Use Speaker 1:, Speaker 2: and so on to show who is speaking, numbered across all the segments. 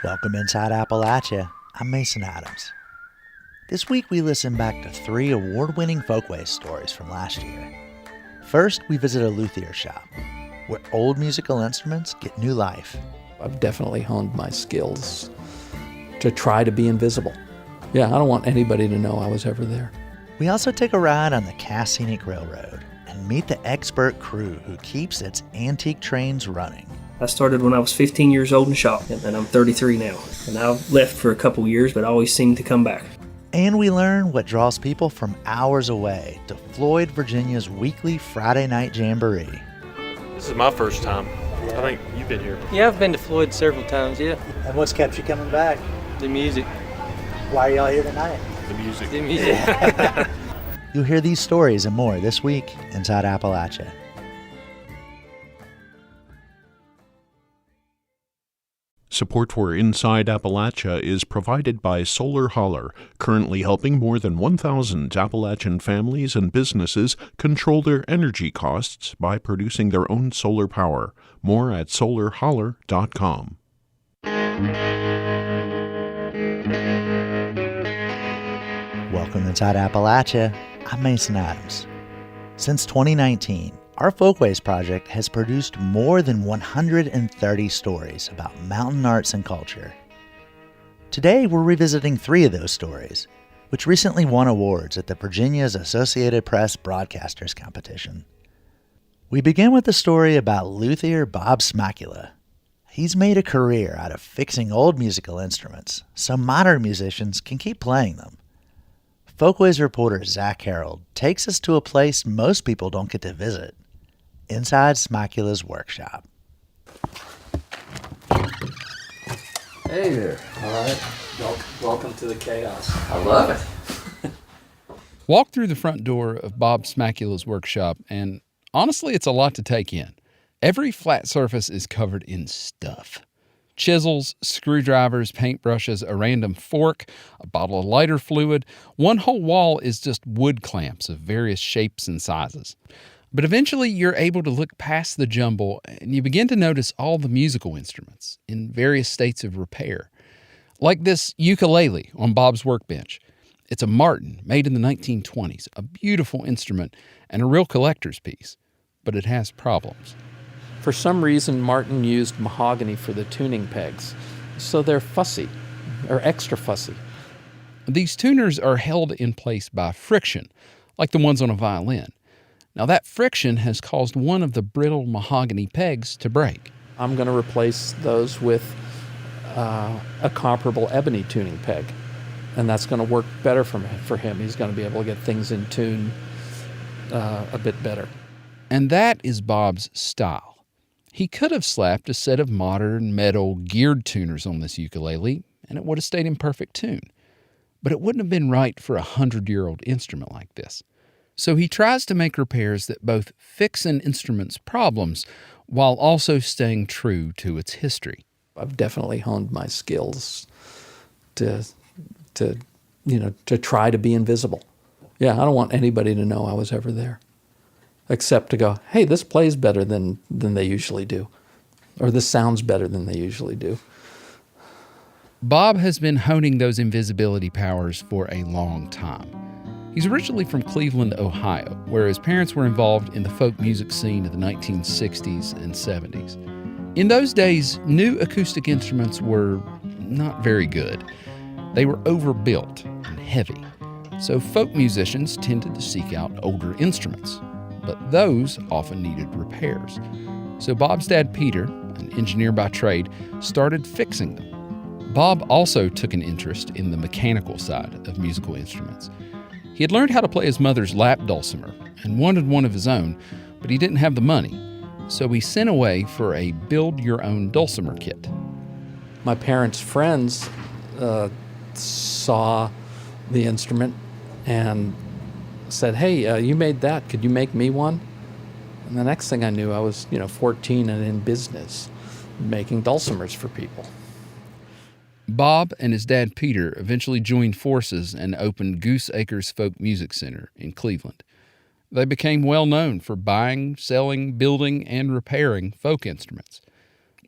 Speaker 1: Welcome inside Appalachia. I'm Mason Adams. This week we listen back to 3 award-winning Folkways stories from last year. First, we visit a luthier shop, where old musical instruments get new life.
Speaker 2: I've definitely honed my skills to try to be invisible. Yeah, I don't want anybody to know I was ever there.
Speaker 1: We also take a ride on the Cass Scenic Railroad and meet the expert crew who keeps its antique trains running.
Speaker 3: I started when I was 15 years old in shop, and I'm 33 now. And I've left for a couple years, but I always seem to come back.
Speaker 1: And we learn what draws people from hours away to Floyd, Virginia's weekly Friday Night Jamboree.
Speaker 4: This is my first time. I think you've been here.
Speaker 5: Yeah, I've been to Floyd several times, yeah.
Speaker 1: And what's kept you coming back?
Speaker 5: The music.
Speaker 1: Why are y'all here tonight?
Speaker 4: The music.
Speaker 5: The music.
Speaker 1: You'll hear these stories and more this week inside Appalachia.
Speaker 6: Support for Inside Appalachia is provided by Solar Holler, currently helping more than 1,000 Appalachian families and businesses control their energy costs by producing their own solar power. More at solarholler.com.
Speaker 1: Welcome inside Appalachia. I'm Mason Adams. Since 2019, our Folkways project has produced more than 130 stories about mountain arts and culture. Today, we're revisiting 3 of those stories, which recently won awards at the Virginia's Associated Press Broadcasters Competition. We begin with the story about luthier Bob Smacula. He's made a career out of fixing old musical instruments so modern musicians can keep playing them. Folkways reporter Zach Harold takes us to a place most people don't get to visit, inside Smacula's workshop.
Speaker 2: Hey there. All right. Welcome to the chaos.
Speaker 7: I love it.
Speaker 8: Walk through the front door of Bob Smacula's workshop, and honestly, it's a lot to take in. Every flat surface is covered in stuff. Chisels, screwdrivers, paintbrushes, a random fork, a bottle of lighter fluid. One whole wall is just wood clamps of various shapes and sizes. But eventually you're able to look past the jumble and you begin to notice all the musical instruments in various states of repair. Like this ukulele on Bob's workbench. It's a Martin made in the 1920s, a beautiful instrument and a real collector's piece. But it has problems.
Speaker 2: For some reason, Martin used mahogany for the tuning pegs, so they're fussy, or extra fussy.
Speaker 8: These tuners are held in place by friction, like the ones on a violin. Now that friction has caused one of the brittle mahogany pegs to break.
Speaker 2: I'm going to replace those with a comparable ebony tuning peg, and that's going to work better for him. He's going to be able to get things in tune a bit better.
Speaker 8: And that is Bob's style. He could have slapped a set of modern metal geared tuners on this ukulele, and it would have stayed in perfect tune. But it wouldn't have been right for a 100-year-old instrument like this. So he tries to make repairs that both fix an instrument's problems while also staying true to its history.
Speaker 2: I've definitely honed my skills to try to be invisible. Yeah, I don't want anybody to know I was ever there. Except to go, hey, this plays better than they usually do. Or this sounds better than they usually do.
Speaker 8: Bob has been honing those invisibility powers for a long time. He's originally from Cleveland, Ohio, where his parents were involved in the folk music scene of the 1960s and 70s. In those days, new acoustic instruments were not very good. They were overbuilt and heavy. So folk musicians tended to seek out older instruments. But those often needed repairs. So Bob's dad, Peter, an engineer by trade, started fixing them. Bob also took an interest in the mechanical side of musical instruments. He had learned how to play his mother's lap dulcimer and wanted one of his own, but he didn't have the money. So he sent away for a build-your-own dulcimer kit.
Speaker 2: My parents' friends saw the instrument and said, hey, you made that. Could you make me one? And the next thing I knew, I was 14 and in business, making dulcimers for people.
Speaker 8: Bob and his dad Peter eventually joined forces and opened Goose Acres Folk Music Center in Cleveland. They became well known for buying, selling, building, and repairing folk instruments.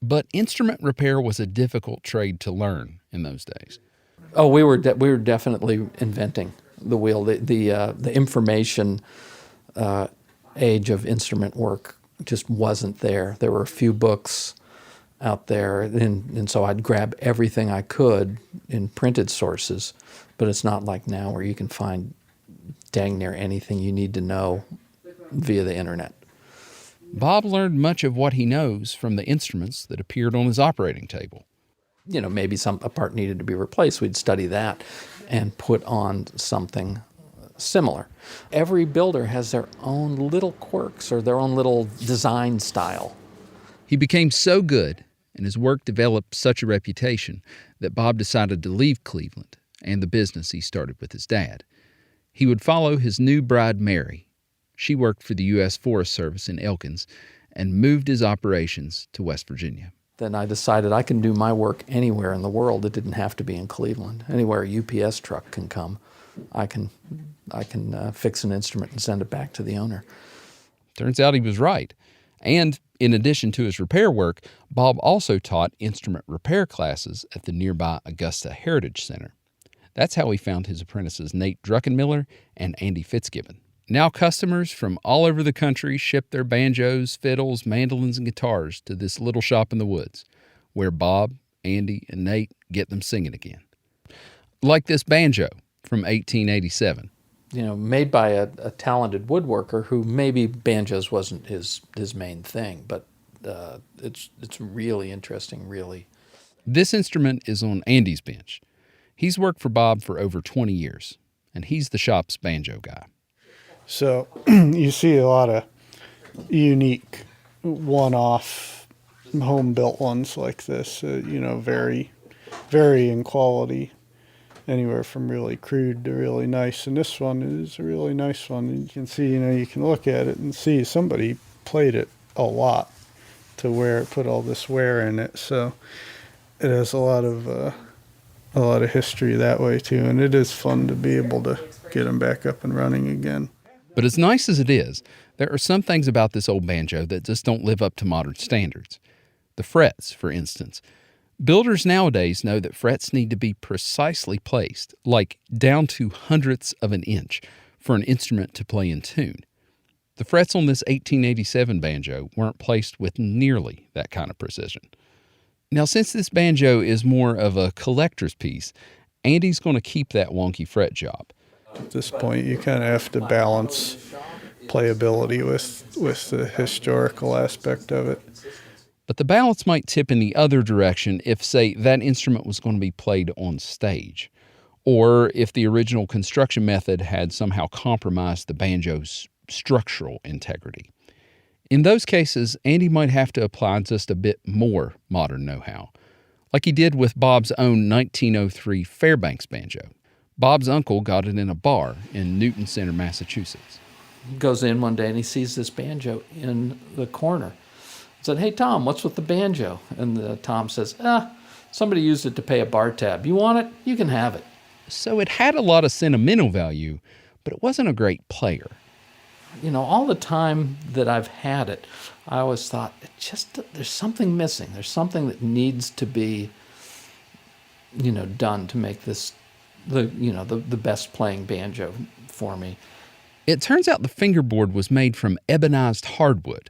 Speaker 8: But instrument repair was a difficult trade to learn in those days.
Speaker 2: Oh, we were definitely inventing the wheel. The information age of instrument work just wasn't there. There were a few books out there, and so I'd grab everything I could in printed sources, but it's not like now where you can find dang near anything you need to know via the internet.
Speaker 8: Bob learned much of what he knows from the instruments that appeared on his operating table.
Speaker 2: You know, maybe a part needed to be replaced. We'd study that and put on something similar. Every builder has their own little quirks or their own little design style.
Speaker 8: He became so good, and his work developed such a reputation, that Bob decided to leave Cleveland and the business he started with his dad. He would follow his new bride, Mary. She worked for the U.S. Forest Service in Elkins and moved his operations to West Virginia.
Speaker 2: Then I decided I can do my work anywhere in the world. It didn't have to be in Cleveland. Anywhere a UPS truck can come, I can fix an instrument and send it back to the owner.
Speaker 8: Turns out he was right. And in addition to his repair work, Bob also taught instrument repair classes at the nearby Augusta Heritage Center. That's how he found his apprentices Nate Druckenmiller and Andy Fitzgibbon. Now customers from all over the country ship their banjos, fiddles, mandolins, and guitars to this little shop in the woods, where Bob, Andy, and Nate get them singing again. Like this banjo from 1887.
Speaker 2: You know, made by a talented woodworker who maybe banjos wasn't his main thing, but it's really interesting, really.
Speaker 8: This instrument is on Andy's bench. He's worked for Bob for over 20 years, and he's the shop's banjo guy.
Speaker 7: So you see a lot of unique one-off home-built ones like this, vary in quality, anywhere from really crude to really nice. And this one is a really nice one. And you can see, you can look at it and see somebody played it a lot to where it put all this wear in it. So it has a lot of history that way too. And it is fun to be able to get them back up and running again.
Speaker 8: But as nice as it is, there are some things about this old banjo that just don't live up to modern standards. The frets, for instance. Builders nowadays know that frets need to be precisely placed, like down to hundredths of an inch, for an instrument to play in tune. The frets on this 1887 banjo weren't placed with nearly that kind of precision. Now, since this banjo is more of a collector's piece, Andy's going to keep that wonky fret job.
Speaker 7: At this point, you kind of have to balance playability with the historical aspect of it.
Speaker 8: But the balance might tip in the other direction if, say, that instrument was going to be played on stage, or if the original construction method had somehow compromised the banjo's structural integrity. In those cases, Andy might have to apply just a bit more modern know-how, like he did with Bob's own 1903 Fairbanks banjo. Bob's uncle got it in a bar in Newton Center, Massachusetts.
Speaker 2: He goes in one day and he sees this banjo in the corner. He said, "Hey, Tom, what's with the banjo?" And Tom says, somebody used it to pay a bar tab. You want it? You can have it.
Speaker 8: So it had a lot of sentimental value, but it wasn't a great player.
Speaker 2: You know, all the time that I've had it, I always thought, there's something missing. There's something that needs to be, done to make this the best playing banjo for me.
Speaker 8: It turns out the fingerboard was made from ebonized hardwood.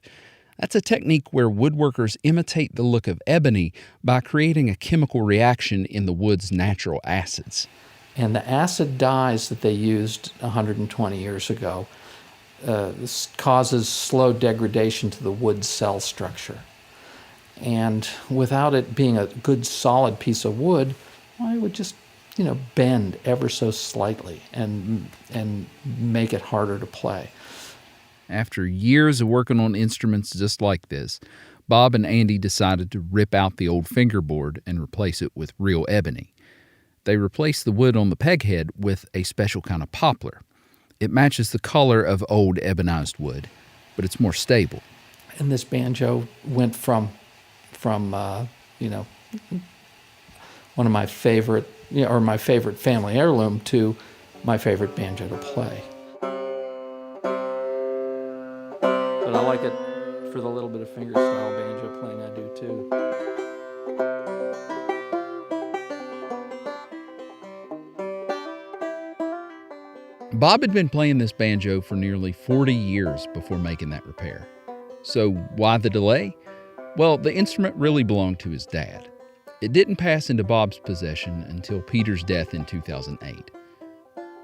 Speaker 8: That's a technique where woodworkers imitate the look of ebony by creating a chemical reaction in the wood's natural acids.
Speaker 2: And the acid dyes that they used 120 years ago this causes slow degradation to the wood cell structure. And without it being a good solid piece of wood, it would just bend ever so slightly and make it harder to play.
Speaker 8: After years of working on instruments just like this, Bob and Andy decided to rip out the old fingerboard and replace it with real ebony. They replaced the wood on the peghead with a special kind of poplar. It matches the color of old ebonized wood, but it's more stable.
Speaker 2: And this banjo went from one of my favorite, or my favorite family heirloom to my favorite banjo to play. But I like it for the little bit of fingerstyle banjo playing I do too.
Speaker 8: Bob had been playing this banjo for nearly 40 years before making that repair. So why the delay? Well, the instrument really belonged to his dad. It didn't pass into Bob's possession until Peter's death in 2008.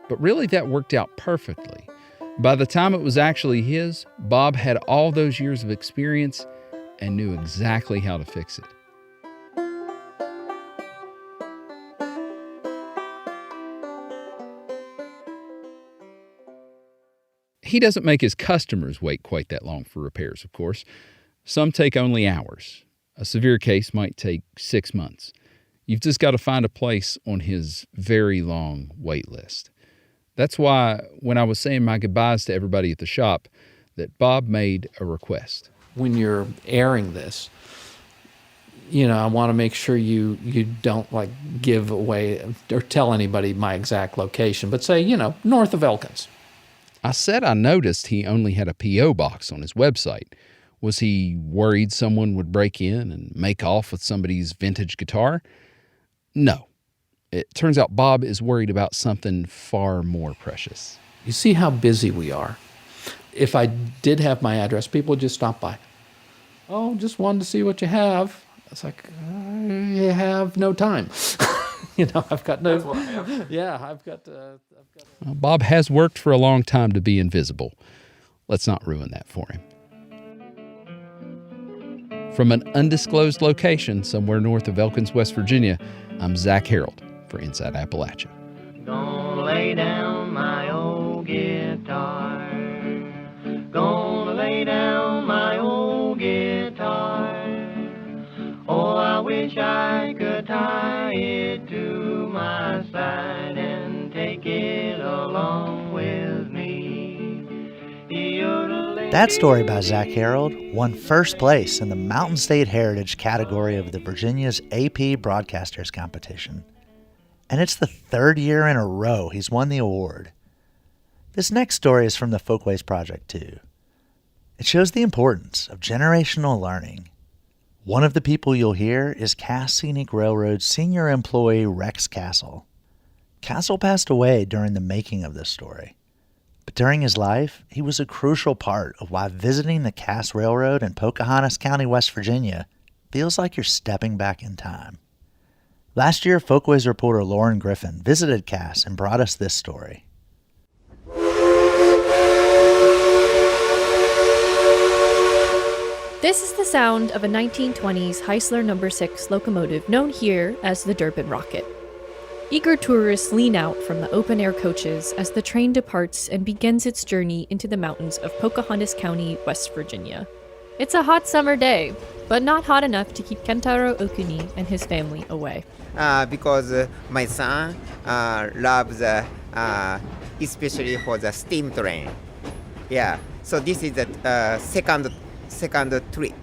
Speaker 8: But really that worked out perfectly. By the time it was actually his, Bob had all those years of experience and knew exactly how to fix it. He doesn't make his customers wait quite that long for repairs, of course. Some take only hours. A severe case might take 6 months. You've just got to find a place on his very long wait list. That's why when I was saying my goodbyes to everybody at the shop, that Bob made a request.
Speaker 2: When you're airing this, I want to make sure you don't like give away or tell anybody my exact location, but say, north of Elkins.
Speaker 8: I said I noticed he only had a P.O. box on his website. Was he worried someone would break in and make off with somebody's vintage guitar? No. It turns out Bob is worried about something far more precious.
Speaker 2: You see how busy we are. If I did have my address, people would just stop by. Oh, just wanted to see what you have. It's like, I have no time. I've got no... That's what I have. Yeah, I've got...
Speaker 8: Well, Bob has worked for a long time to be invisible. Let's not ruin that for him. From an undisclosed location somewhere north of Elkins, West Virginia, I'm Zach Harold for Inside Appalachia.
Speaker 9: Gonna lay down my old guitar. Gonna lay down my old guitar. Oh, I wish I could tie it to my side and take it along with me.
Speaker 1: That story by Zach Harold won first place in the Mountain State Heritage category of the Virginia's AP Broadcasters Competition. And it's the third year in a row he's won the award. This next story is from the Folkways Project, too. It shows the importance of generational learning. One of the people you'll hear is Cass Scenic Railroad senior employee Rex Castle. Castle passed away during the making of this story. But during his life, he was a crucial part of why visiting the Cass Railroad in Pocahontas County, West Virginia, feels like you're stepping back in time. Last year, Folkways reporter Lauren Griffin visited Cass and brought us this story.
Speaker 10: This is the sound of a 1920s Heisler No. 6 locomotive known here as the Durban Rocket. Eager tourists lean out from the open-air coaches as the train departs and begins its journey into the mountains of Pocahontas County, West Virginia. It's a hot summer day, but not hot enough to keep Kentaro Okuni and his family away.
Speaker 11: Because my son loves, especially for the steam train. Yeah, so this is the second trip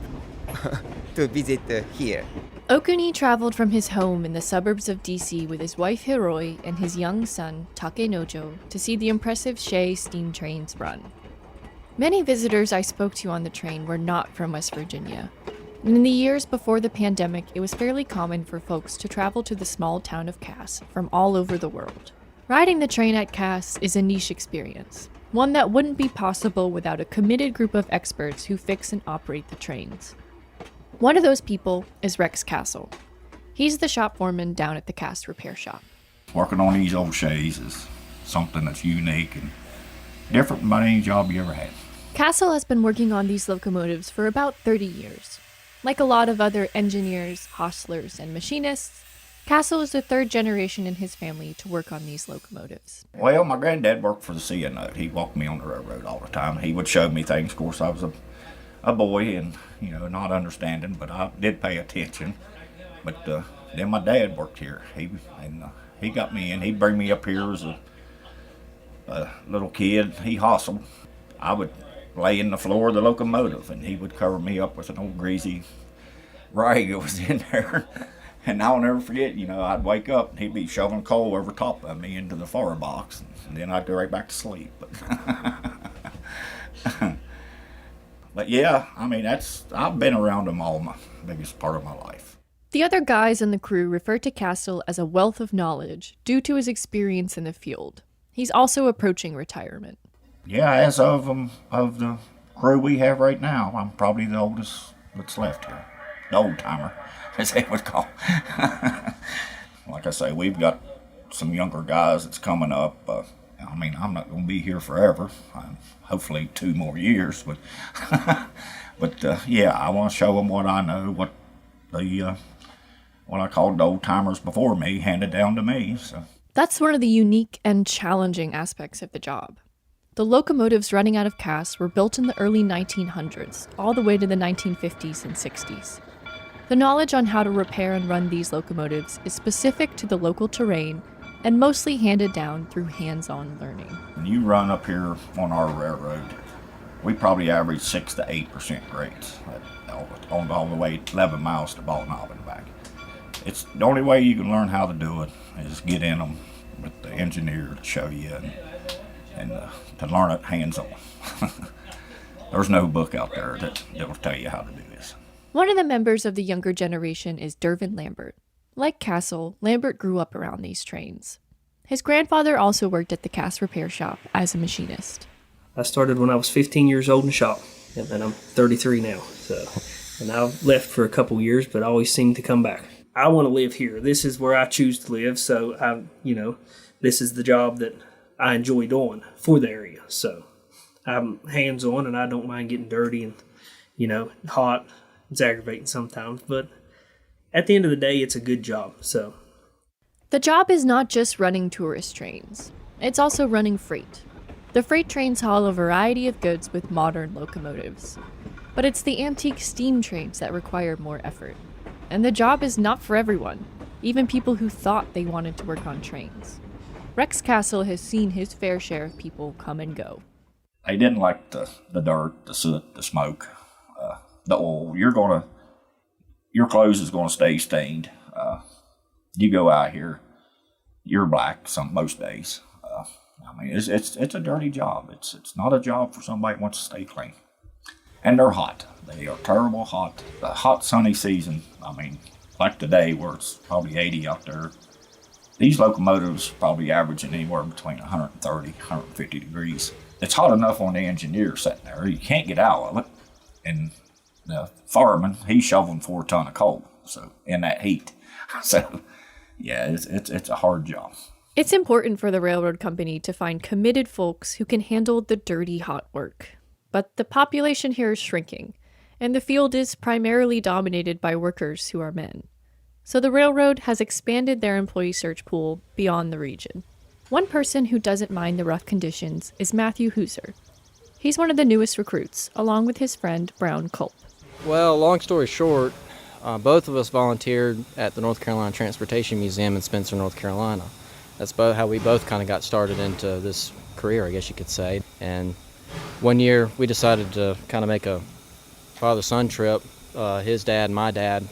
Speaker 11: to visit here.
Speaker 10: Okuni traveled from his home in the suburbs of DC with his wife Hiroi and his young son Takenojo to see the impressive Shea steam trains run. Many visitors I spoke to on the train were not from West Virginia. And in the years before the pandemic, it was fairly common for folks to travel to the small town of Cass from all over the world. Riding the train at Cass is a niche experience, one that wouldn't be possible without a committed group of experts who fix and operate the trains. One of those people is Rex Castle. He's the shop foreman down at the Cass repair shop.
Speaker 12: Working on these old Shays is something that's unique and different from any job you ever had.
Speaker 10: Castle has been working on these locomotives for about 30 years. Like a lot of other engineers, hostlers, and machinists, Castle is the third generation in his family to work on these locomotives.
Speaker 12: Well, my granddad worked for the C&O. He walked me on the railroad all the time. He would show me things. Of course, I was a boy and, not understanding, but I did pay attention. But then my dad worked here. He got me in. He'd bring me up here as a little kid. He hustled. I would lay in the floor of the locomotive, and he would cover me up with an old greasy rag that was in there. And I'll never forget, I'd wake up and he'd be shoveling coal over top of me into the fire box, and then I'd go right back to sleep. But yeah, I mean, I've been around them all my biggest part of my life.
Speaker 10: The other guys in the crew refer to Castle as a wealth of knowledge due to his experience in the field. He's also approaching retirement.
Speaker 12: Yeah, as of the crew we have right now, I'm probably the oldest that's left here. The old timer, as they would call. Like I say, we've got some younger guys that's coming up. I mean, I'm not going to be here forever. Hopefully 2 more years, but yeah, I want to show them what I know, what I called the old timers before me handed down to me. So
Speaker 10: that's one of the unique and challenging aspects of the job. The locomotives running out of Cass were built in the early 1900s, all the way to the 1950s and 60s. The knowledge on how to repair and run these locomotives is specific to the local terrain and mostly handed down through hands-on learning.
Speaker 12: When you run up here on our railroad, we probably average 6 to 8% grades all the way 11 miles to Ball Knob and back. It's the only way you can learn how to do it is get in them with the engineer to show you and to learn it hands-on. There's no book out there that will tell you how to do this.
Speaker 10: One of the members of the younger generation is Dervin Lambert. Like Castle, Lambert grew up around these trains. His grandfather also worked at the Cass repair shop as a machinist.
Speaker 3: I started when I was 15 years old in the shop, and I'm 33 now. And I've left for a couple years, but always seem to come back. I want to live here. This is where I choose to live, so this is the job that I enjoy doing for the area. So I'm hands-on, and I don't mind getting dirty and, hot. It's aggravating sometimes, but at the end of the day, it's a good job. So
Speaker 10: the job is not just running tourist trains. It's also running freight. The freight trains haul a variety of goods with modern locomotives. But it's the antique steam trains that require more effort. And the job is not for everyone, even people who thought they wanted to work on trains. Rex Castle has seen his fair share of people come and go.
Speaker 12: They didn't like the dirt, the soot, the smoke, the oil. Your clothes is going to stay stained. You go out here, you're black most days. I mean, it's a dirty job. It's not a job for somebody who wants to stay clean. And they're hot. They are terrible hot. The hot sunny season, I mean, like today where it's probably 80 out there, these locomotives probably averaging anywhere between 130, 150 degrees. It's hot enough on the engineer sitting there. You can't get out of it. And the fireman, he's shoveling 4 ton of coal, so in that heat. So, yeah, it's a hard job.
Speaker 10: It's important for the railroad company to find committed folks who can handle the dirty, hot work. But the population here is shrinking, and the field is primarily dominated by workers who are men. So the railroad has expanded their employee search pool beyond the region. One person who doesn't mind the rough conditions is Matthew Hooser. He's one of the newest recruits, along with his friend Brown Culp.
Speaker 5: Well, long story short, both of us volunteered at the North Carolina Transportation Museum in Spencer, North Carolina. That's how we both kind of got started into this career, I guess you could say. And one year we decided to kind of make a father-son trip. His dad and my dad,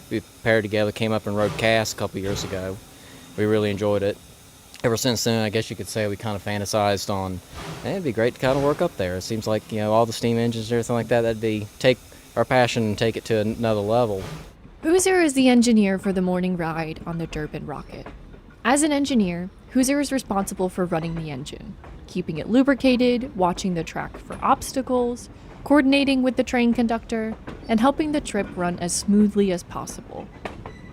Speaker 5: we paired together, came up and rode Cass a couple years ago. We really enjoyed it. Ever since then, I guess you could say we kind of fantasized on, it'd be great to kind of work up there. It seems like, all the steam engines and everything like that, take our passion and take it to another level.
Speaker 10: Hooser is the engineer for the morning ride on the Durbin rocket. As an engineer, Hooser is responsible for running the engine, keeping it lubricated, watching the track for obstacles, coordinating with the train conductor, and helping the trip run as smoothly as possible.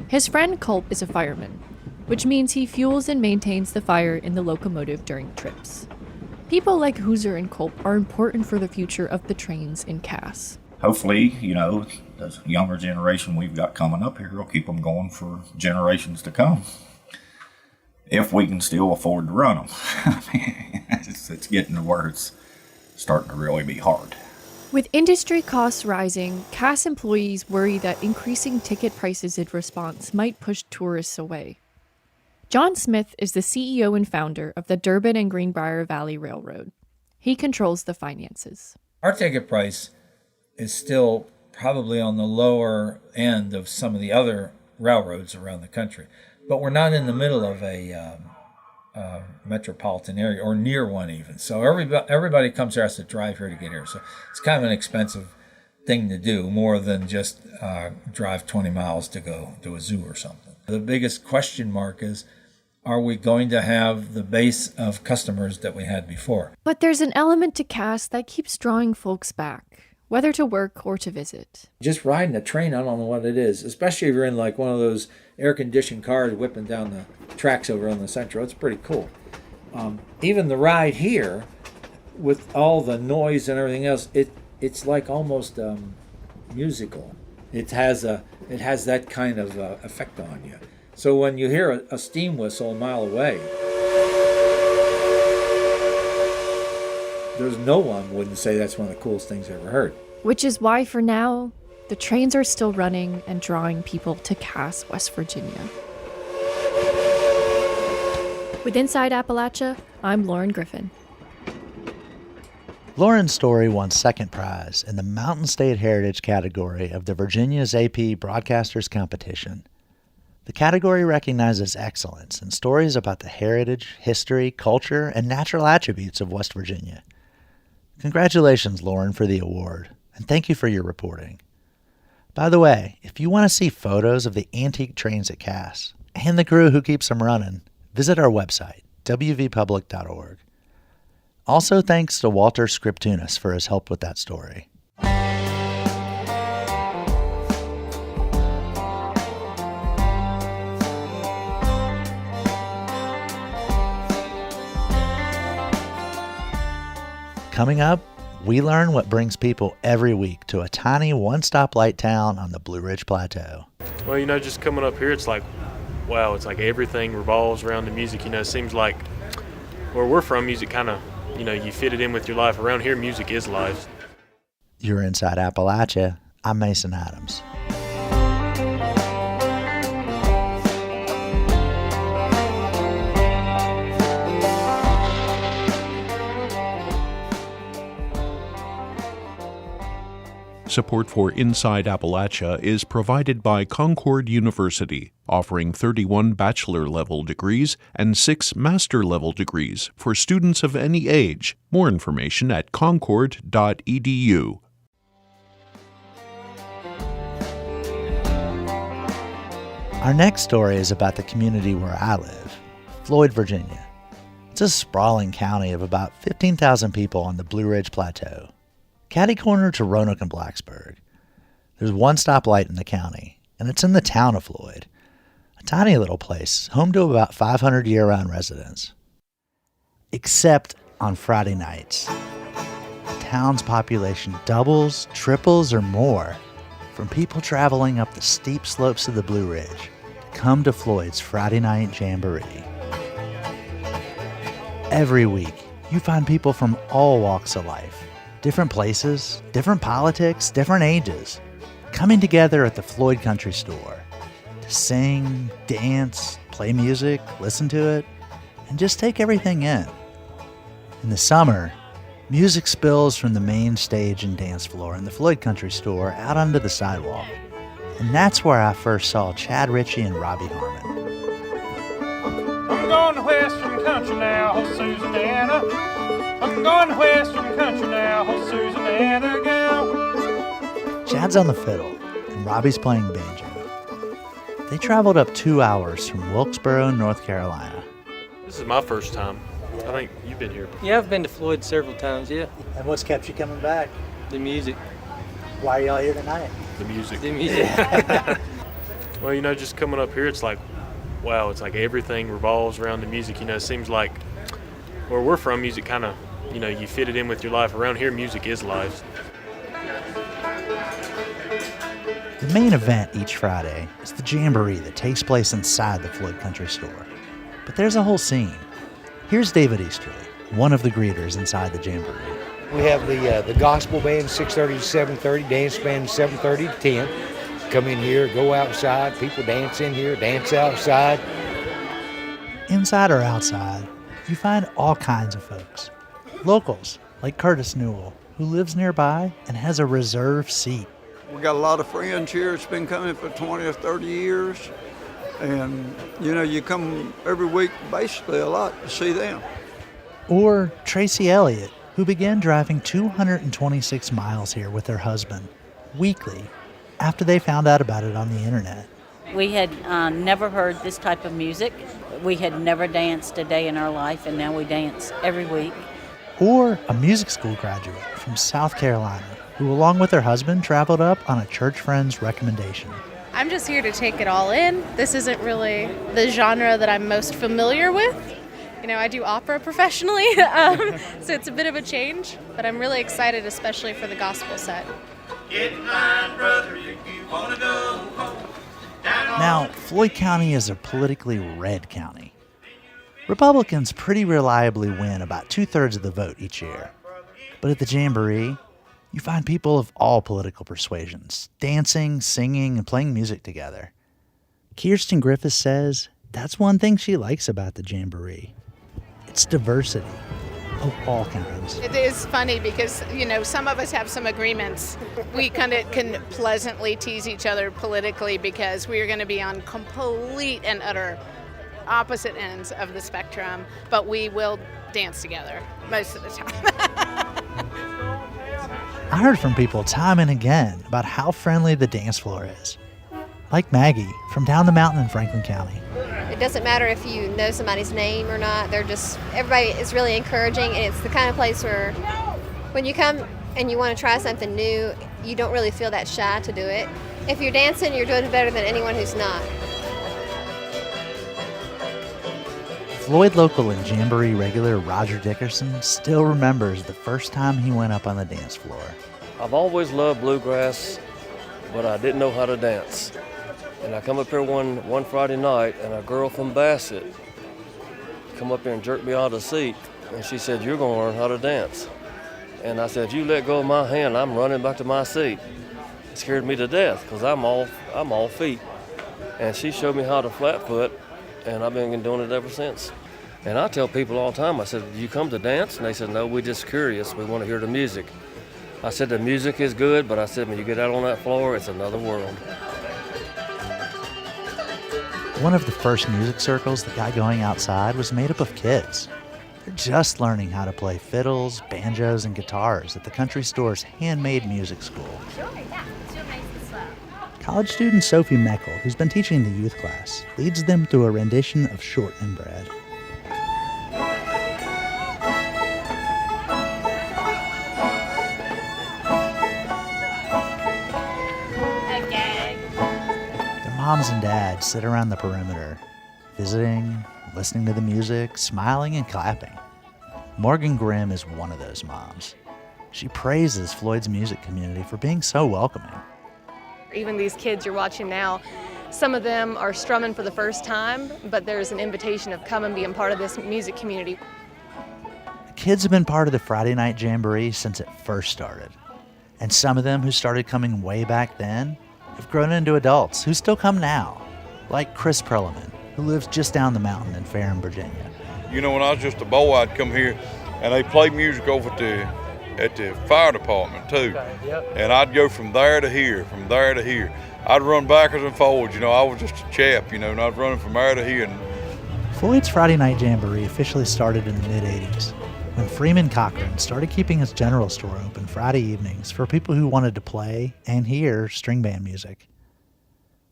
Speaker 10: His friend Culp is a fireman, which means he fuels and maintains the fire in the locomotive during trips. People like Hooser and Culp are important for the future of the trains in Cass.
Speaker 12: Hopefully, the younger generation we've got coming up here will keep them going for generations to come. If we can still afford to run them. It's getting to where it's starting to really be hard.
Speaker 10: With industry costs rising, Cass employees worry that increasing ticket prices in response might push tourists away. John Smith is the CEO and founder of the Durbin and Greenbrier Valley Railroad. He controls the finances.
Speaker 13: Our ticket price is still probably on the lower end of some of the other railroads around the country, but we're not in the middle of a metropolitan area or near one even. So everybody comes here has to drive here to get here. So it's kind of an expensive thing to do, more than just drive 20 miles to go to a zoo or something. The biggest question mark is, are we going to have the base of customers that we had before?
Speaker 10: But there's an element to Cass that keeps drawing folks back, whether to work or to visit.
Speaker 14: Just riding a train, I don't know what it is, especially if you're in like one of those air-conditioned cars whipping down the tracks over on the Central. It's pretty cool. Even the ride here, with all the noise and everything else, it's like almost musical. It has that kind of effect on you. So when you hear a steam whistle a mile away, there's no one wouldn't say that's one of the coolest things I ever heard.
Speaker 10: Which is why, for now, the trains are still running and drawing people to Cass, West Virginia. With Inside Appalachia, I'm Lauren Griffin.
Speaker 1: Lauren's story won second prize in the Mountain State Heritage category of the Virginia's AP Broadcasters Competition. The category recognizes excellence in stories about the heritage, history, culture, and natural attributes of West Virginia. Congratulations, Lauren, for the award, and thank you for your reporting. By the way, if you want to see photos of the antique trains at Cass and the crew who keeps them running, visit our website, wvpublic.org. Also, thanks to Walter Scriptunas for his help with that story. Coming up, we learn what brings people every week to a tiny one-stoplight town on the Blue Ridge Plateau.
Speaker 4: Well, just coming up here, it's like, wow, it's like everything revolves around the music. It seems like where we're from, music kind of, you fit it in with your life. Around here, music is life.
Speaker 1: You're Inside Appalachia. I'm Mason Adams.
Speaker 6: Support for Inside Appalachia is provided by Concord University, offering 31 bachelor-level degrees and 6 master-level degrees for students of any age. More information at concord.edu.
Speaker 1: Our next story is about the community where I live, Floyd, Virginia. It's a sprawling county of about 15,000 people on the Blue Ridge Plateau, catty-corner to Roanoke and Blacksburg. There's one stoplight in the county, and it's in the town of Floyd, a tiny little place home to about 500 year-round residents. Except on Friday nights. The town's population doubles, triples, or more from people traveling up the steep slopes of the Blue Ridge to come to Floyd's Friday Night Jamboree. Every week, you find people from all walks of life, different places, different politics, different ages, coming together at the Floyd Country Store to sing, dance, play music, listen to it, and just take everything in. In the summer, music spills from the main stage and dance floor in the Floyd Country Store out onto the sidewalk. And that's where I first saw Chad Ritchie and Robbie Harmon.
Speaker 15: I'm going to Western Country now, oh Susanna. I'm going to Western Country now, oh Susanna, go.
Speaker 1: Chad's on the fiddle, and Robbie's playing banjo. They traveled up 2 hours from Wilkesboro, North Carolina.
Speaker 4: This is my first time. I think you've been here.
Speaker 16: Yeah, I've been to Floyd several times, yeah.
Speaker 1: And what's kept you coming back?
Speaker 16: The music.
Speaker 1: Why are y'all here tonight?
Speaker 4: The music.
Speaker 16: The music.
Speaker 4: Well, just coming up here, it's like, wow, it's like everything revolves around the music. It seems like where we're from, music kind of, you fit it in with your life. Around here, music is life.
Speaker 1: The main event each Friday is the Jamboree that takes place inside the Floyd Country Store. But there's a whole scene. Here's David Easterly, one of the greeters inside the Jamboree.
Speaker 17: We have the gospel band 6:30 to 7:30, dance band 7:30 to 10. Come in here, go outside, people dance in here, dance outside.
Speaker 1: Inside or outside, you find all kinds of folks. Locals, like Curtis Newell, who lives nearby and has a reserved seat.
Speaker 18: We got a lot of friends here. It's been coming for 20 or 30 years. And, you know, you come every week basically a lot to see them.
Speaker 1: Or Tracy Elliott, who began driving 226 miles here with her husband weekly after they found out about it on the internet.
Speaker 19: We had never heard this type of music. We had never danced a day in our life, and now we dance every week.
Speaker 1: Or a music school graduate from South Carolina who, along with her husband, traveled up on a church friend's recommendation.
Speaker 20: I'm just here to take it all in. This isn't really the genre that I'm most familiar with. You know, I do opera professionally, so it's a bit of a change, but I'm really excited, especially for the gospel set.
Speaker 9: Get in line, brother, if you want to go home.
Speaker 1: Now, Floyd County is a politically red county. Republicans pretty reliably win about 2/3 of the vote each year. But at the Jamboree, you find people of all political persuasions, dancing, singing, and playing music together. Kirsten Griffiths says that's one thing she likes about the Jamboree. It's diversity of all kinds.
Speaker 21: It is funny because, you know, some of us have some agreements. We kind of can pleasantly tease each other politically because we are going to be on complete and utter opposite ends of the spectrum, but we will dance together most of the time.
Speaker 1: I heard from people time and again about how friendly the dance floor is. Like Maggie from down the mountain in Franklin County.
Speaker 22: It doesn't matter if you know somebody's name or not. Everybody is really encouraging, and it's the kind of place where when you come and you want to try something new, you don't really feel that shy to do it. If you're dancing, you're doing better than anyone who's not.
Speaker 1: Floyd local and Jamboree regular Roger Dickerson still remembers the first time he went up on the dance floor.
Speaker 23: I've always loved bluegrass, but I didn't know how to dance. And I come up here one Friday night, and a girl from Bassett come up here and jerked me out of the seat, and she said, "You're going to learn how to dance." And I said, "You let go of my hand, I'm running back to my seat." It scared me to death because I'm all feet. And she showed me how to flat foot, and I've been doing it ever since. And I tell people all the time, I said, "Do you come to dance?" And they said, "No, we're just curious. We want to hear the music." I said, "The music is good, but I said, when you get out on that floor, it's another world."
Speaker 1: One of the first music circles that got going outside was made up of kids. They're just learning how to play fiddles, banjos, and guitars at the country store's handmade music school. College student Sophie Meckel, who's been teaching the youth class, leads them through a rendition of Short and Bread. Moms and dads sit around the perimeter, visiting, listening to the music, smiling and clapping. Morgan Grimm is one of those moms. She praises Floyd's music community for being so welcoming.
Speaker 24: Even these kids you're watching now, some of them are strumming for the first time, but there's an invitation of come and be a part of this music community.
Speaker 1: The kids have been part of the Friday Night Jamboree since it first started. And some of them who started coming way back then have grown into adults who still come now, like Chris Perlman, who lives just down the mountain in Ferrum, Virginia.
Speaker 25: You know, when I was just a boy, I'd come here, and they played music over at the fire department, too. Okay, yep. And I'd go from there to here, from there to here. I'd run backwards and forwards, you know, I was just a chap, you know, and I'd run from there to here.
Speaker 1: Floyd's Friday Night Jamboree officially started in the mid-'80s, when Freeman Cochran started keeping his general store open Friday evenings for people who wanted to play and hear string band music.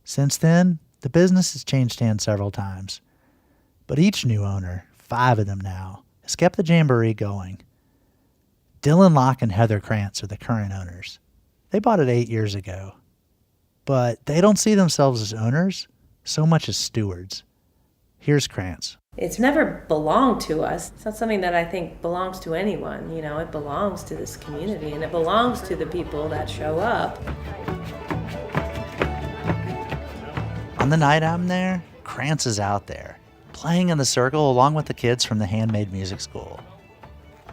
Speaker 1: Since then, the business has changed hands several times, but each new owner, 5 of them now, has kept the Jamboree going. Dylan Locke and Heather Krantz are the current owners. They bought it 8 years ago, but they don't see themselves as owners so much as stewards. Here's Krantz.
Speaker 26: It's never belonged to us. It's not something that I think belongs to anyone. You know, it belongs to this community, and it belongs to the people that show up.
Speaker 1: On the night I'm there, Krantz is out there, playing in the circle along with the kids from the handmade music school.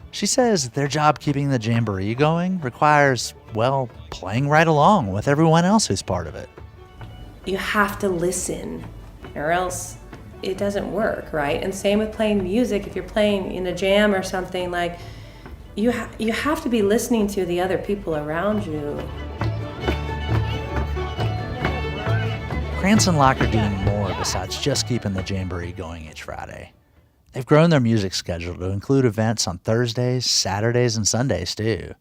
Speaker 1: She says their job keeping the Jamboree going requires, well, playing right along with everyone else who's part of it.
Speaker 26: You have to listen, or else it doesn't work, right? And same with playing music. If you're playing in a jam or something, like you have to be listening to the other people around you.
Speaker 1: Cranston Lock are doing more besides just keeping the Jamboree going each Friday. They've grown their music schedule to include events on Thursdays, Saturdays, and Sundays too.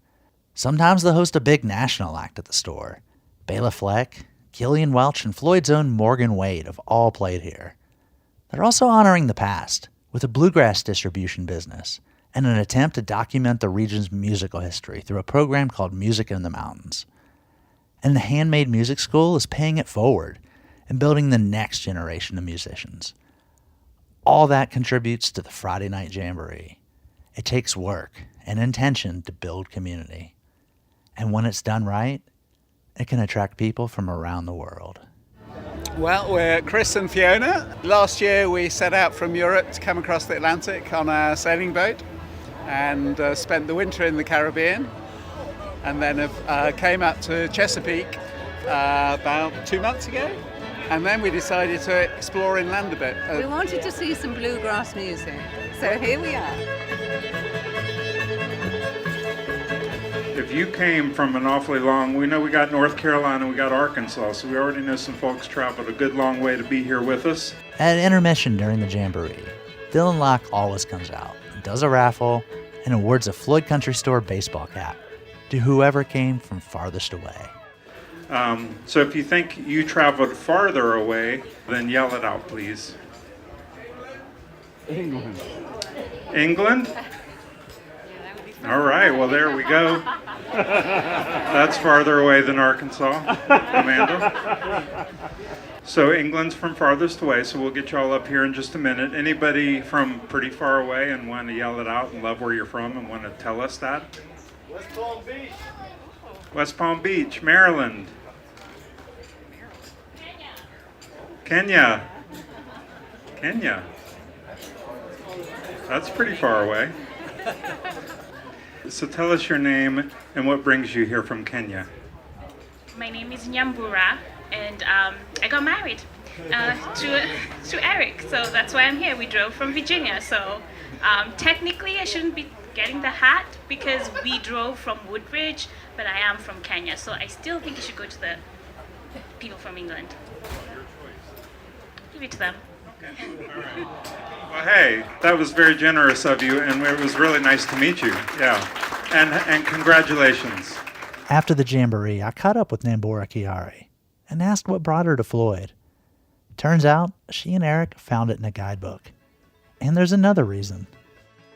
Speaker 1: Sometimes they'll host a big national act at the store. Bela Fleck, Gillian Welch, and Floyd's own Morgan Wade have all played here. They're also honoring the past with a bluegrass distribution business and an attempt to document the region's musical history through a program called Music in the Mountains. And the Handmade Music School is paying it forward and building the next generation of musicians. All that contributes to the Friday Night Jamboree. It takes work and intention to build community. And when it's done right, it can attract people from around the world.
Speaker 2: Well, we're Chris and Fiona. Last year we set out from Europe to come across the Atlantic on a sailing boat and spent the winter in the Caribbean, and then came up to Chesapeake about 2 months ago, and then we decided to explore inland a bit.
Speaker 3: We wanted to see some bluegrass music, so here we are.
Speaker 15: If you came from an awfully long, we know we got North Carolina, we got Arkansas, so we already know some folks traveled a good long way to be here with us.
Speaker 1: At intermission during the Jamboree, Dylan Locke always comes out and does a raffle and awards a Floyd Country Store baseball cap to whoever came from farthest away.
Speaker 15: So if you think you traveled farther away, then yell it out, please.
Speaker 3: England.
Speaker 15: England? All right, well, there we go. That's farther away than Arkansas, Amanda. So England's from farthest away, so we'll get you all up here in just a minute. Anybody from pretty far away and want to yell it out and love where you're from and want to tell us that?
Speaker 3: West Palm Beach.
Speaker 15: West Palm Beach, Maryland. Kenya. Kenya. That's pretty far away. So tell us your name and what brings you here from Kenya.
Speaker 5: My name is Nyambura, and I got married to Eric, so that's why I'm here. We drove from Virginia, so technically I shouldn't be getting the hat because we drove from Woodbridge, but I am from Kenya, so I still think you should go to the people from England. Give it to them.
Speaker 15: Well, hey, that was very generous of you, and it was really nice to meet you. Yeah, and congratulations.
Speaker 1: After the Jamboree, I caught up with Nyambura Kiari and asked what brought her to Floyd. Turns out, she and Eric found it in a guidebook. And there's another reason.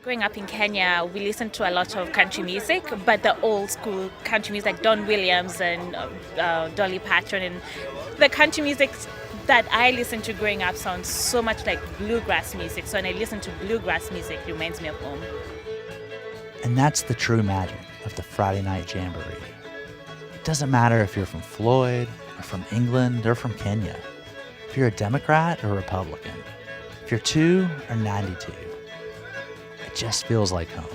Speaker 5: Growing up in Kenya, we listened to a lot of country music, but the old school country music like Don Williams and Dolly Parton, and the country music that I listened to growing up sounds so much like bluegrass music. So when I listen to bluegrass music, it reminds me of home.
Speaker 1: And that's the true magic of the Friday Night Jamboree. It doesn't matter if you're from Floyd, or from England, or from Kenya. If you're a Democrat or Republican. If you're 2 or 92. It just feels like home.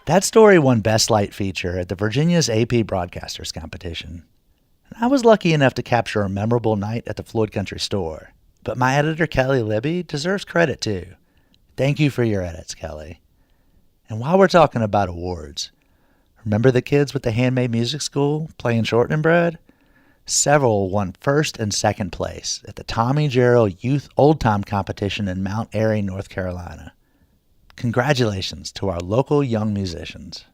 Speaker 1: That story won Best Light Feature at the Virginia's AP Broadcasters Competition. And I was lucky enough to capture a memorable night at the Floyd Country Store. But my editor, Kelly Libby, deserves credit too. Thank you for your edits, Kelly. And while we're talking about awards, remember the kids with the Handmade Music School playing shortening bread? Several won first and second place at the Tommy Gerald Youth Old Time Competition in Mount Airy, North Carolina. Congratulations to our local young musicians.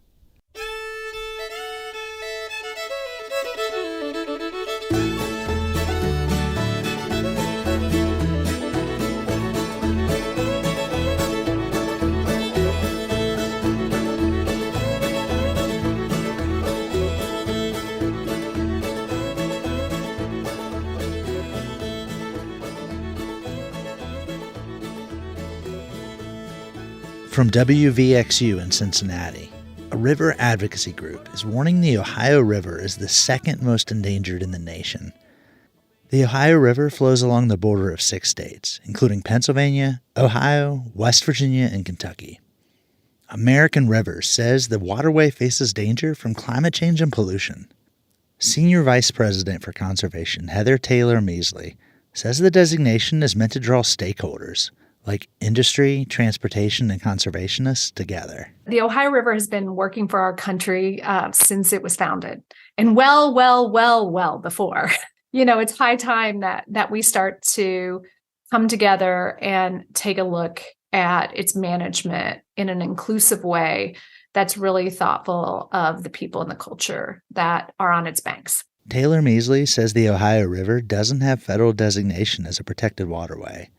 Speaker 1: From WVXU in Cincinnati, a river advocacy group is warning the Ohio River is the second most endangered in the nation. The Ohio River flows along the border of 6 states, including Pennsylvania, Ohio, West Virginia, and Kentucky. American Rivers says the waterway faces danger from climate change and pollution. Senior Vice President for Conservation Heather Taylor Measley says the designation is meant to draw stakeholders, like industry, transportation, and conservationists together.
Speaker 7: The Ohio River has been working for our country since it was founded, and well before. It's high time that we start to come together and take a look at its management in an inclusive way that's really thoughtful of the people and the culture that are on its banks.
Speaker 1: Taylor Measley says the Ohio River doesn't have federal designation as a protected waterway.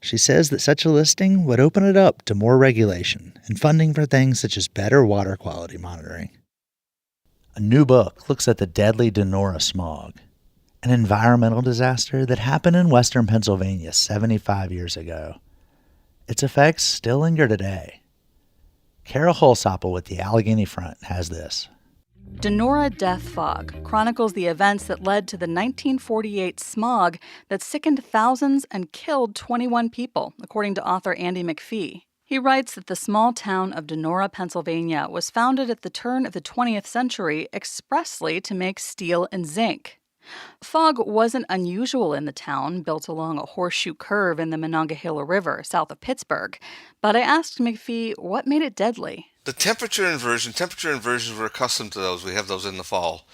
Speaker 1: She says that such a listing would open it up to more regulation and funding for things such as better water quality monitoring. A new book looks at the deadly Donora smog, an environmental disaster that happened in western Pennsylvania 75 years ago. Its effects still linger today. Carol Holsopple with the Allegheny Front has this.
Speaker 8: Donora Death Fog chronicles the events that led to the 1948 smog that sickened thousands and killed 21 people, according to author Andy McPhee. He writes that the small town of Donora, Pennsylvania, was founded at the turn of the 20th century expressly to make steel and zinc. Fog wasn't unusual in the town, built along a horseshoe curve in the Monongahela River, south of Pittsburgh. But I asked McPhee what made it deadly.
Speaker 11: The temperature inversions, we're accustomed to those. We have those in the fall.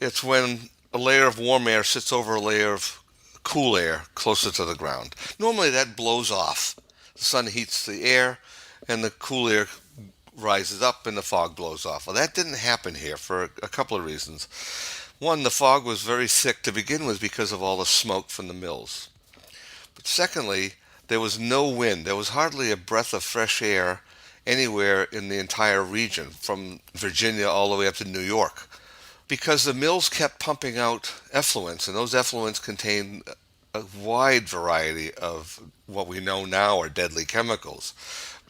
Speaker 11: It's when a layer of warm air sits over a layer of cool air closer to the ground. Normally that blows off. The sun heats the air and the cool air rises up and the fog blows off. Well, that didn't happen here for a couple of reasons. One, the fog was very thick to begin with because of all the smoke from the mills. But secondly, there was no wind. There was hardly a breath of fresh air anywhere in the entire region, from Virginia all the way up to New York, because the mills kept pumping out effluents, and those effluents contain a wide variety of what we know now are deadly chemicals.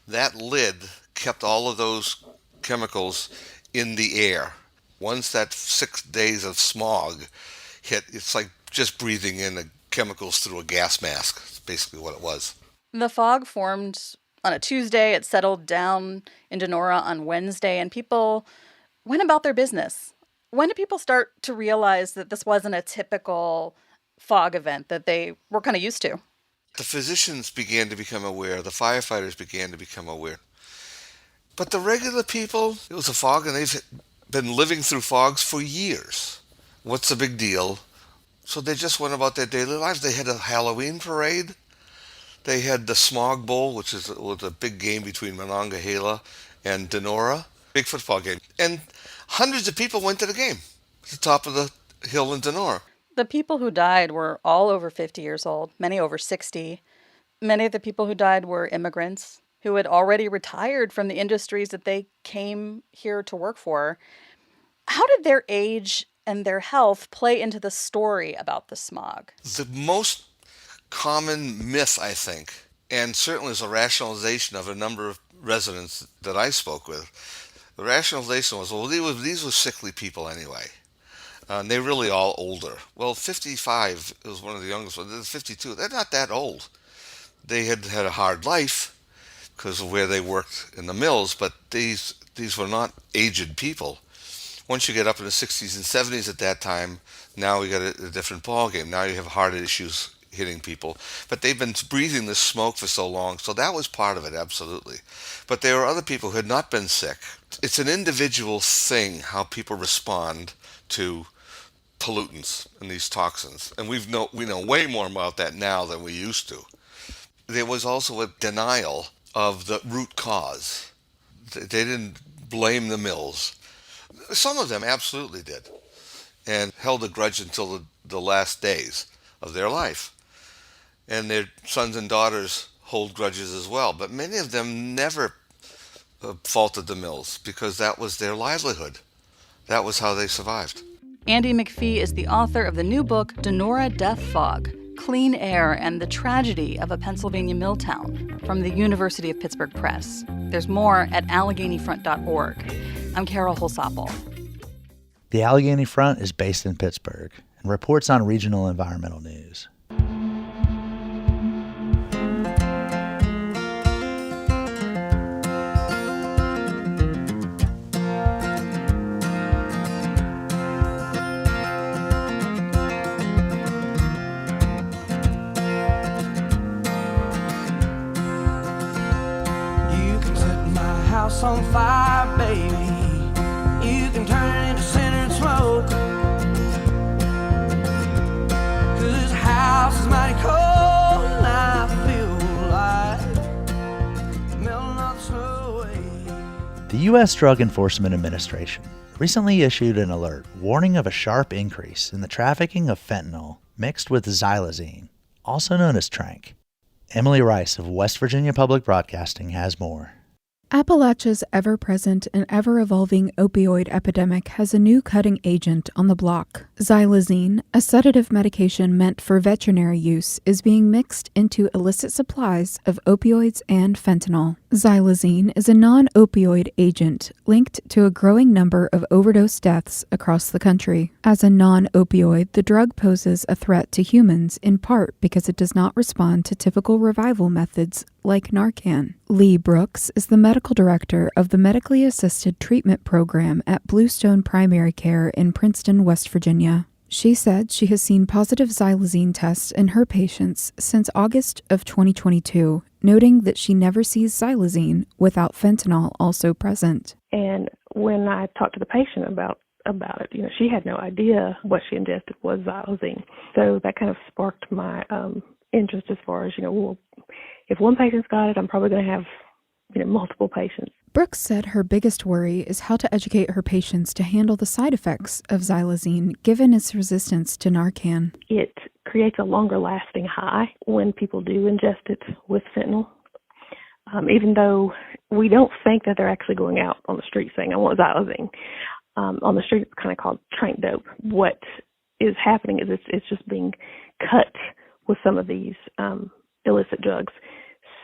Speaker 11: That lid kept all of those chemicals in the air. Once that 6 days of smog hit, it's like just breathing in the chemicals through a gas mask. That's basically what it was.
Speaker 8: The fog formed on a Tuesday. It settled down in Donora on Wednesday, and people went about their business. When did people start to realize that this wasn't a typical fog event that they were kind of used to?
Speaker 11: The physicians began to become aware. The firefighters began to become aware. But the regular people, it was a fog, and they've been living through fogs for years. What's the big deal? So they just went about their daily lives. They had a Halloween parade. They had the Smog Bowl, which was a big game between Monongahela and Donora. Big football game. And hundreds of people went to the game at the top of the hill in Donora.
Speaker 8: The people who died were all over 50 years old, many over 60. Many of the people who died were immigrants who had already retired from the industries that they came here to work for. How did their age and their health play into the story about the smog?
Speaker 11: The most common myth, I think, and certainly is a rationalization of a number of residents that I spoke with, the rationalization was, well, these were sickly people anyway. And they're really all older. Well, 55 was one of the youngest ones. 52, they're not that old. They had had a hard life because of where they worked in the mills, but these were not aged people. Once you get up in the 60s and 70s at that time, now we got a different ballgame. Now you have heart issues hitting people. But they've been breathing this smoke for so long, so that was part of it, absolutely. But there were other people who had not been sick. It's an individual thing how people respond to pollutants and these toxins. And we know way more about that now than we used to. There was also a denial of the root cause. They didn't blame the mills. Some of them absolutely did, and held a grudge until the last days of their life. And their sons and daughters hold grudges as well. But many of them never faulted the mills because that was their livelihood. That was how they survived.
Speaker 8: Andy McPhee is the author of the new book, Donora Death Fog, Clean Air and the Tragedy of a Pennsylvania Mill Town, from the University of Pittsburgh Press. There's more at AlleghenyFront.org. I'm Carol Holsopple.
Speaker 1: The Allegheny Front is based in Pittsburgh and reports on regional environmental news.
Speaker 9: on fire, baby. You can turn it into cinder and smoke. 'Cause the house is mighty cold and I feel like melting all the snow away.
Speaker 1: The U.S. Drug Enforcement Administration recently issued an alert warning of a sharp increase in the trafficking of fentanyl mixed with xylazine, also known as tranq. Emily Rice of West Virginia Public Broadcasting has more.
Speaker 6: Appalachia's ever-present and ever-evolving opioid epidemic has a new cutting agent on the block. Xylazine, a sedative medication meant for veterinary use, is being mixed into illicit supplies of opioids and fentanyl. Xylazine is a non-opioid agent linked to a growing number of overdose deaths across the country. As a non-opioid, the drug poses a threat to humans in part because it does not respond to typical revival methods like Narcan. Lee Brooks is the medical director of the Medically Assisted Treatment Program at Bluestone Primary Care in Princeton, West Virginia. She said she has seen positive xylazine tests in her patients since August of 2022, noting that she never sees xylazine without fentanyl also present.
Speaker 10: And when I talked to the patient about it, she had no idea what she ingested was xylazine. So that kind of sparked my interest as far as, well, if one patient's got it, I'm probably going to have, multiple patients.
Speaker 6: Brooks said her biggest worry is how to educate her patients to handle the side effects of xylazine given its resistance to Narcan.
Speaker 10: It creates a longer lasting high when people do ingest it with fentanyl. Even though we don't think that they're actually going out on the street saying, I want xylazine. On the street, it's kind of called tranq dope. What is happening is it's just being cut with some of these illicit drugs.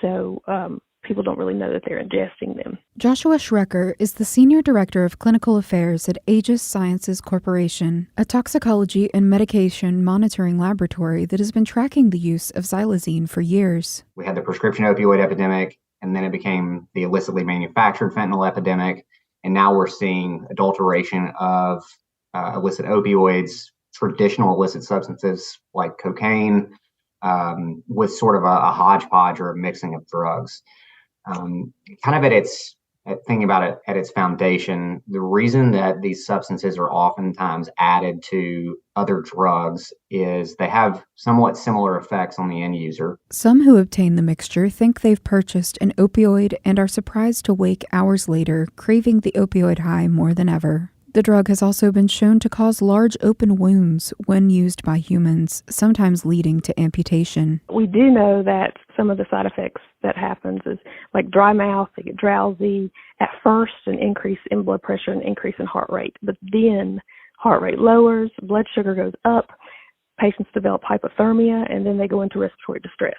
Speaker 10: So people don't really know that they're ingesting them.
Speaker 6: Joshua Schrecker is the Senior Director of Clinical Affairs at Aegis Sciences Corporation, a toxicology and medication monitoring laboratory that has been tracking the use of xylazine for years.
Speaker 12: We had the prescription opioid epidemic, and then it became the illicitly manufactured fentanyl epidemic, and now we're seeing adulteration of illicit opioids, traditional illicit substances like cocaine, with sort of a hodgepodge or a mixing of drugs. Kind of at its foundation, the reason that these substances are oftentimes added to other drugs is they have somewhat similar effects on the end user.
Speaker 6: Some who obtain the mixture think they've purchased an opioid and are surprised to wake hours later craving the opioid high more than ever. The drug has also been shown to cause large open wounds when used by humans, sometimes leading to amputation.
Speaker 10: We do know that some of the side effects that happens is like dry mouth, they get drowsy, at first an increase in blood pressure, an increase in heart rate, but then heart rate lowers, blood sugar goes up, patients develop hypothermia, and then they go into respiratory distress.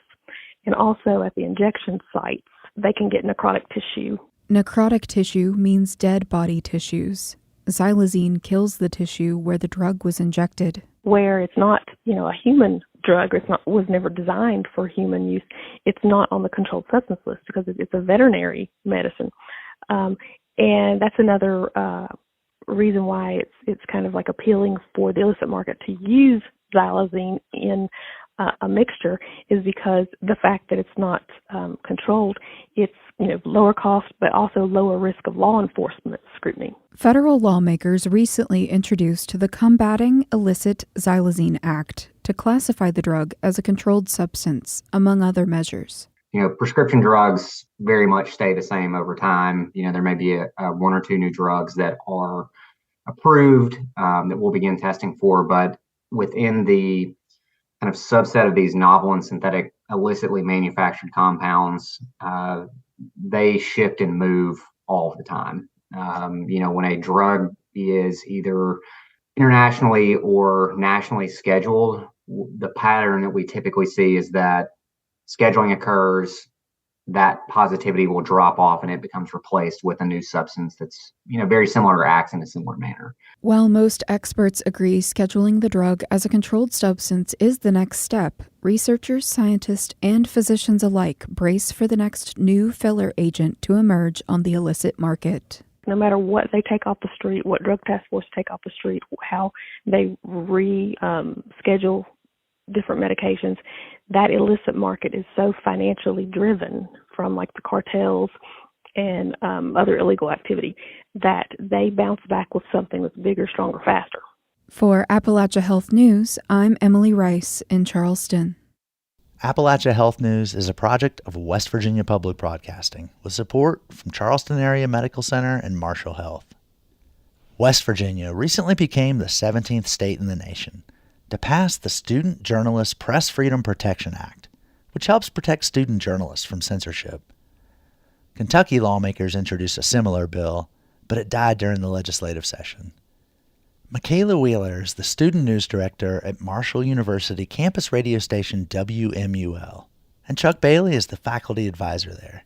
Speaker 10: And also at the injection sites, they can get necrotic tissue.
Speaker 6: Necrotic tissue means dead body tissues. Xylazine kills the tissue where the drug was injected.
Speaker 10: Where it's not, a human drug, was never designed for human use. It's not on the controlled substance list because it's a veterinary medicine. And that's another reason why it's kind of like appealing for the illicit market to use xylazine in a mixture is because the fact that it's not controlled, it's lower cost, but also lower risk of law enforcement scrutiny.
Speaker 6: Federal lawmakers recently introduced the Combating Illicit Xylazine Act to classify the drug as a controlled substance, among other measures.
Speaker 12: Prescription drugs very much stay the same over time. There may be one or two new drugs that are approved that we'll begin testing for, but within the kind of subset of these novel and synthetic illicitly manufactured compounds, they shift and move all the time. When a drug is either internationally or nationally scheduled, the pattern that we typically see is that scheduling occurs, that positivity will drop off and it becomes replaced with a new substance that's, very similar or acts in a similar manner.
Speaker 6: While most experts agree scheduling the drug as a controlled substance is the next step, researchers, scientists, and physicians alike brace for the next new filler agent to emerge on the illicit market.
Speaker 10: No matter what they take off the street, what drug task force take off the street, how they schedule different medications, that illicit market is so financially driven from like the cartels and other illegal activity, that they bounce back with something that's bigger, stronger, faster.
Speaker 6: For Appalachia Health News, I'm Emily Rice in Charleston.
Speaker 1: Appalachia Health News is a project of West Virginia Public Broadcasting with support from Charleston Area Medical Center and Marshall Health. West Virginia recently became the 17th state in the nation to pass the Student Journalist Press Freedom Protection Act, which helps protect student journalists from censorship. Kentucky lawmakers introduced a similar bill, but it died during the legislative session. Michaela Wheeler is the student news director at Marshall University campus radio station WMUL, and Chuck Bailey is the faculty advisor there.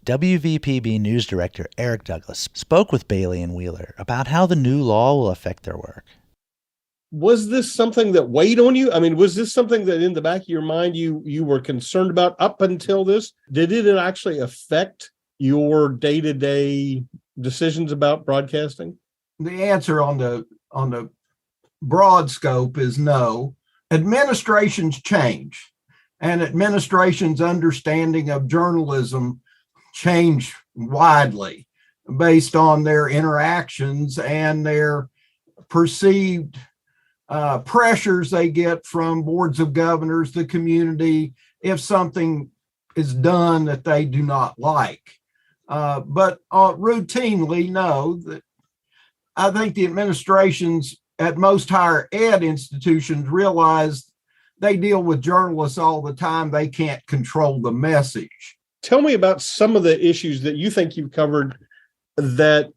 Speaker 1: WVPB news director Eric Douglas spoke with Bailey and Wheeler about how the new law will affect their work.
Speaker 4: Was this something that weighed on you? I mean, was this something that in the back of your mind you were concerned about up until this? Did it actually affect your day-to-day decisions about broadcasting?
Speaker 13: The answer on the broad scope is no. Administrations change, and administrations' understanding of journalism change widely based on their interactions and their perceived pressures they get from boards of governors, the community, if something is done that they do not like. But routinely, no. That I think the administrations at most higher ed institutions realize they deal with journalists all the time. They can't control the message.
Speaker 4: Tell me about some of the issues that you think you've covered that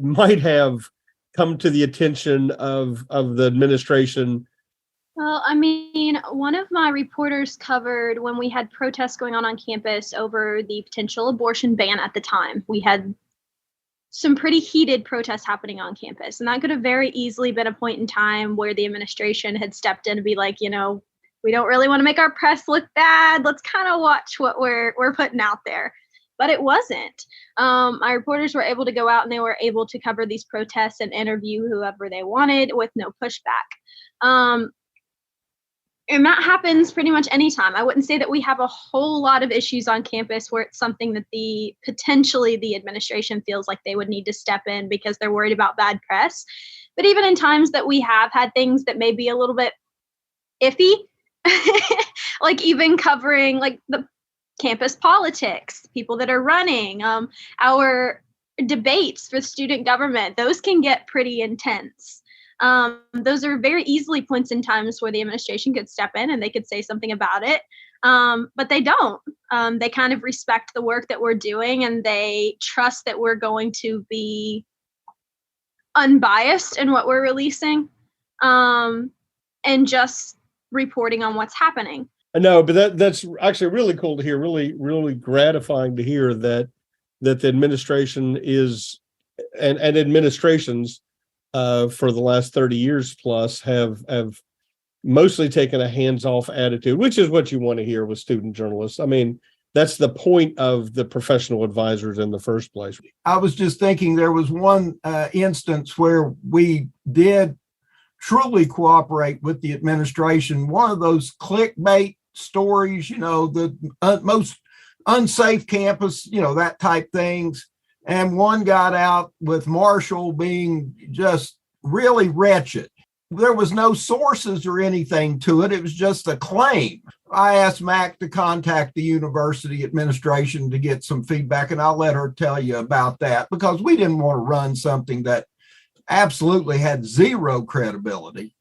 Speaker 4: might have come to the attention of the administration.
Speaker 14: Well, I mean, one of my reporters covered when we had protests going on campus over the potential abortion ban at the time. We had some pretty heated protests happening on campus, and that could have very easily been a point in time where the administration had stepped in to be like, we don't really want to make our press look bad. Let's kind of watch what we're putting out there. But it wasn't. My reporters were able to go out and they were able to cover these protests and interview whoever they wanted with no pushback. And that happens pretty much anytime. I wouldn't say that we have a whole lot of issues on campus where it's something that potentially the administration feels like they would need to step in because they're worried about bad press. But even in times that we have had things that may be a little bit iffy, like even covering like the campus politics, people that are running, our debates for student government, those can get pretty intense. Those are very easily points in times where the administration could step in and they could say something about it. But they don't. They kind of respect the work that we're doing and they trust that we're going to be unbiased in what we're releasing, and just reporting on what's happening.
Speaker 4: I know, but that's actually really cool to hear, really, really gratifying to hear that the administration is, and administrations for the last 30 years plus have mostly taken a hands-off attitude, which is what you want to hear with student journalists. I mean, that's the point of the professional advisors in the first place.
Speaker 13: I was just thinking there was one instance where we did truly cooperate with the administration. One of those clickbait stories, the most unsafe campus, that type things. And one got out with Marshall being just really wretched. There was no sources or anything to it. It was just a claim. I asked Mac to contact the university administration to get some feedback, and I'll let her tell you about that because we didn't want to run something that absolutely had zero credibility.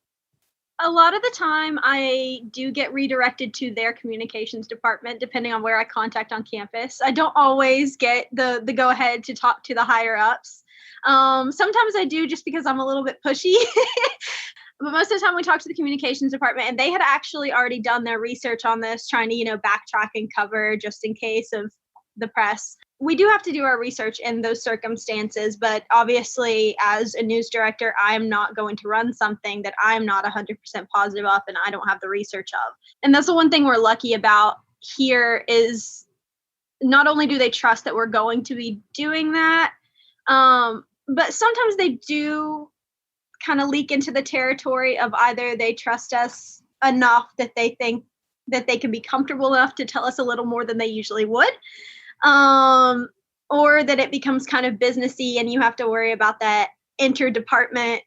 Speaker 14: A lot of the time I do get redirected to their communications department, depending on where I contact on campus. I don't always get the go ahead to talk to the higher ups. Sometimes I do just because I'm a little bit pushy, but most of the time we talk to the communications department and they had actually already done their research on this, trying to, backtrack and cover just in case of the press. We do have to do our research in those circumstances, but obviously as a news director, I'm not going to run something that I'm not 100% positive of and I don't have the research of. And that's the one thing we're lucky about here is not only do they trust that we're going to be doing that, but sometimes they do kind of leak into the territory of either they trust us enough that they think that they can be comfortable enough to tell us a little more than they usually would. or that it becomes kind of businessy and you have to worry about that interdepartment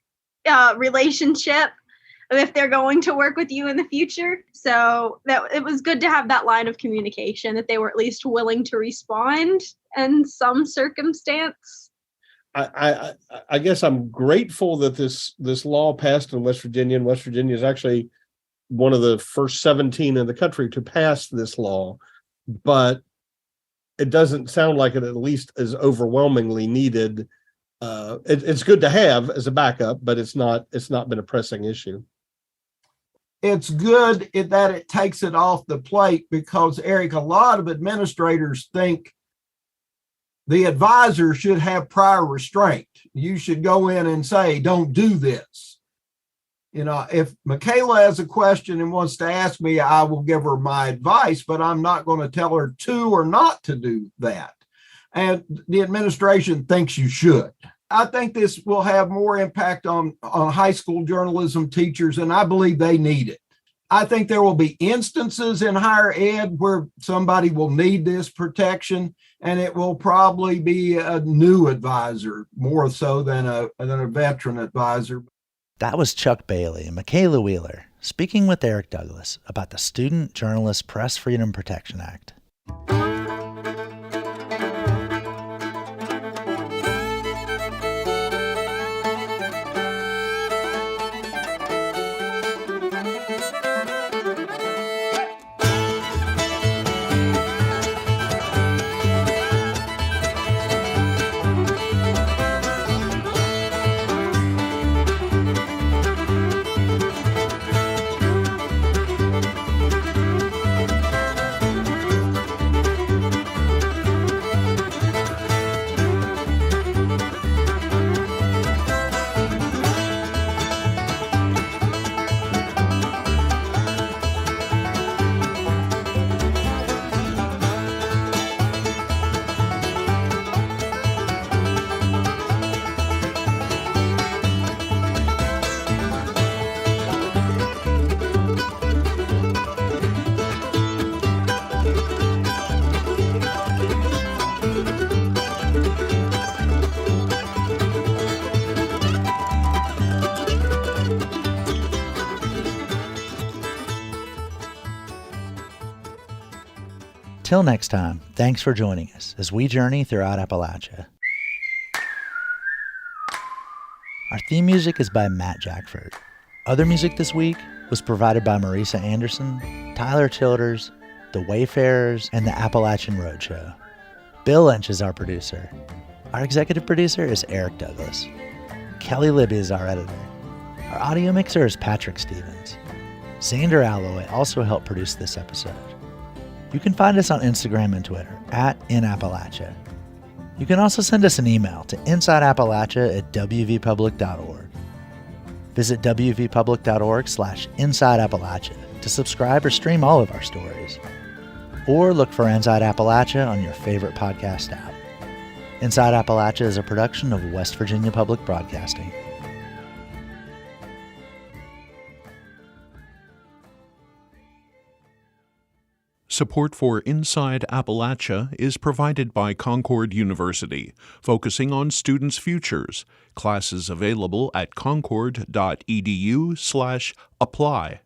Speaker 14: relationship if they're going to work with you in the future. So that it was good to have that line of communication, that they were at least willing to respond in some circumstance.
Speaker 4: I guess I'm grateful that this law passed in West Virginia, and West Virginia is actually one of the first 17 in the country to pass this law, but it doesn't sound like it at least is overwhelmingly needed. It's good to have as a backup, but it's not been a pressing issue.
Speaker 13: It's good that it takes it off the plate, because, Eric, a lot of administrators think the advisor should have prior restraint. You should go in and say, don't do this. You know, if Michaela has a question and wants to ask me, I will give her my advice, but I'm not going to tell her to or not to do that. And the administration thinks you should. I think this will have more impact on high school journalism teachers, and I believe they need it. I think there will be instances in higher ed where somebody will need this protection, and it will probably be a new advisor more so than a veteran advisor.
Speaker 1: That was Chuck Bailey and Michaela Wheeler speaking with Eric Douglas about the Student Journalist Press Freedom Protection Act. Till next time, thanks for joining us as we journey throughout Appalachia. Our theme music is by Matt Jackford. Other music this week was provided by Marisa Anderson, Tyler Childers, The Wayfarers, and the Appalachian Roadshow. Bill Lynch is our producer. Our executive producer is Eric Douglas. Kelly Libby is our editor. Our audio mixer is Patrick Stevens. Xander Alloy also helped produce this episode. You can find us on Instagram and Twitter @InAppalachia. You can also send us an email to insideappalachia@wvpublic.org. Visit wvpublic.org/InsideAppalachia to subscribe or stream all of our stories. Or look for Inside Appalachia on your favorite podcast app. Inside Appalachia is a production of West Virginia Public Broadcasting.
Speaker 16: Support for Inside Appalachia is provided by Concord University, focusing on students' futures. Classes available at concord.edu/apply.